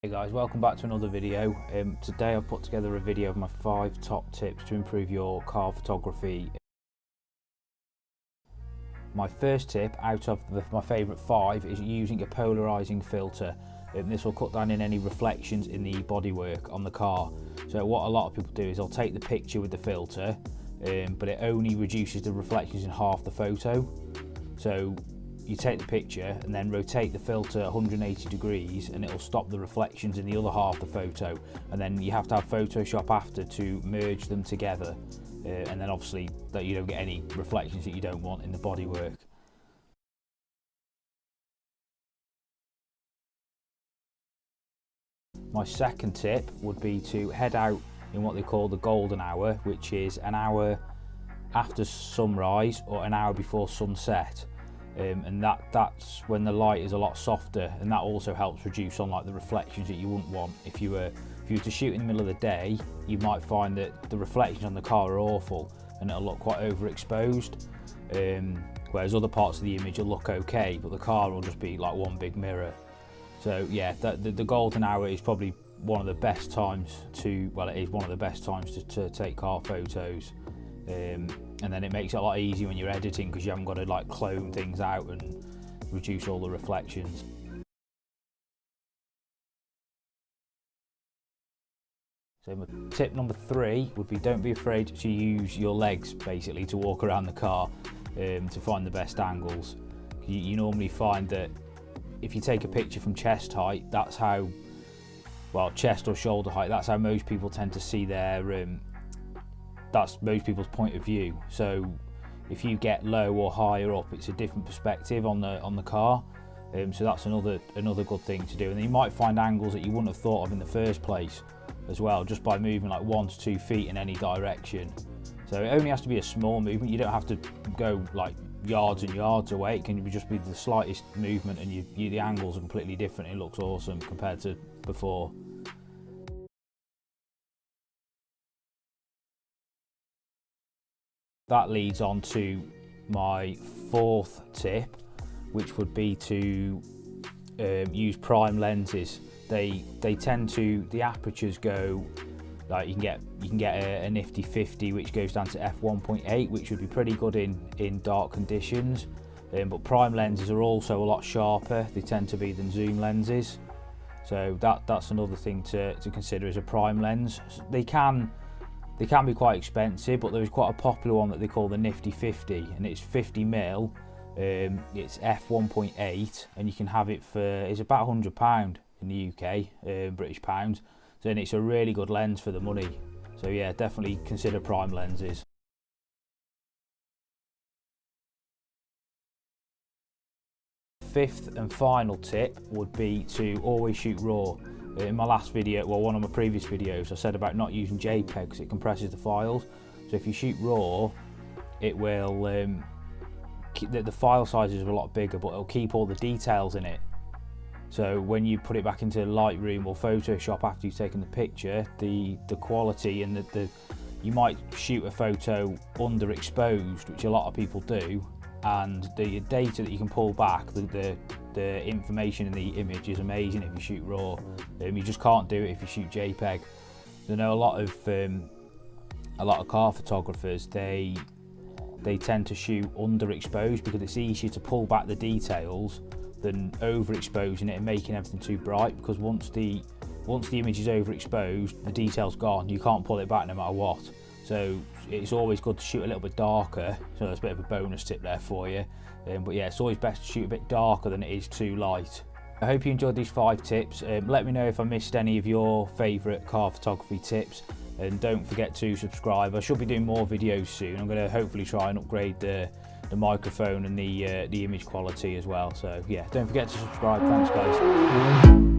Hey guys, welcome back to another video. Today I've put together a video of my 5 top tips to improve your car photography. My first tip out of my favourite 5 is using a polarising filter. This will cut down in any reflections in the bodywork on the car. So what a lot of people do is they'll take the picture with the filter, but it only reduces the reflections in half the photo. So you take the picture and then rotate the filter 180 degrees and it'll stop the reflections in the other half of the photo, and then you have to have Photoshop after to merge them together, and then obviously that you don't get any reflections that you don't want in the bodywork. My second tip would be to head out in what they call the golden hour, which is an hour after sunrise or an hour before sunset. And that's when the light is a lot softer, and that also helps reduce on like the reflections that you wouldn't want. If you were to shoot in the middle of the day, you might find that the reflections on the car are awful and it'll look quite overexposed, whereas other parts of the image will look okay, but the car will just be like one big mirror. So yeah, the golden hour is probably one of the best times to, well, it is one of the best times to take car photos. And then it makes it a lot easier when you're editing, because you haven't got to like clone things out and reduce all the reflections. So my tip number 3 would be, don't be afraid to use your legs basically to walk around the car to find the best angles. You normally find that if you take a picture from chest height, that's how, well, chest or shoulder height, that's how most people tend to see their that's most people's point of view. So if you get low or higher up, it's a different perspective on the car. So that's another good thing to do. And then you might find angles that you wouldn't have thought of in the first place as well, just by moving like 1 to 2 feet in any direction. So it only has to be a small movement. You don't have to go like yards and yards away. It can just be the slightest movement, and the angles are completely different. It looks awesome compared to before. That leads on to my 4th tip, which would be to use prime lenses. They tend to, the apertures go, like you can get a nifty 50, which goes down to f1.8, which would be pretty good in dark conditions. But prime lenses are also a lot sharper, they tend to be, than zoom lenses. So that's another thing to consider as a prime lens. They can be quite expensive, but there's quite a popular one that they call the Nifty 50, and it's 50mm, it's f1.8, and you can have it for, it's about £100 in the UK, British pounds, so then it's a really good lens for the money. So yeah, definitely consider prime lenses. Fifth and final tip would be to always shoot RAW. In my last video, well, one of my previous videos, I said about not using JPEG because it compresses the files. So if you shoot RAW, it will the file sizes are a lot bigger, but it'll keep all the details in it. So when you put it back into Lightroom or Photoshop after you've taken the picture, the quality and you might shoot a photo underexposed, which a lot of people do, and the data that you can pull back, the information in the image is amazing if you shoot RAW. You just can't do it if you shoot JPEG. I know a lot of car photographers, they tend to shoot underexposed because it's easier to pull back the details than overexposing it and making everything too bright, because once the image is overexposed, the detail's gone, you can't pull it back no matter what. So it's always good to shoot a little bit darker, so that's a bit of a bonus tip there for you. But yeah, it's always best to shoot a bit darker than it is too light. I hope you enjoyed these 5 tips. Let me know if I missed any of your favourite car photography tips, and don't forget to subscribe. I should be doing more videos soon. I'm going to hopefully try and upgrade the microphone and the image quality as well. So yeah, don't forget to subscribe. Thanks guys.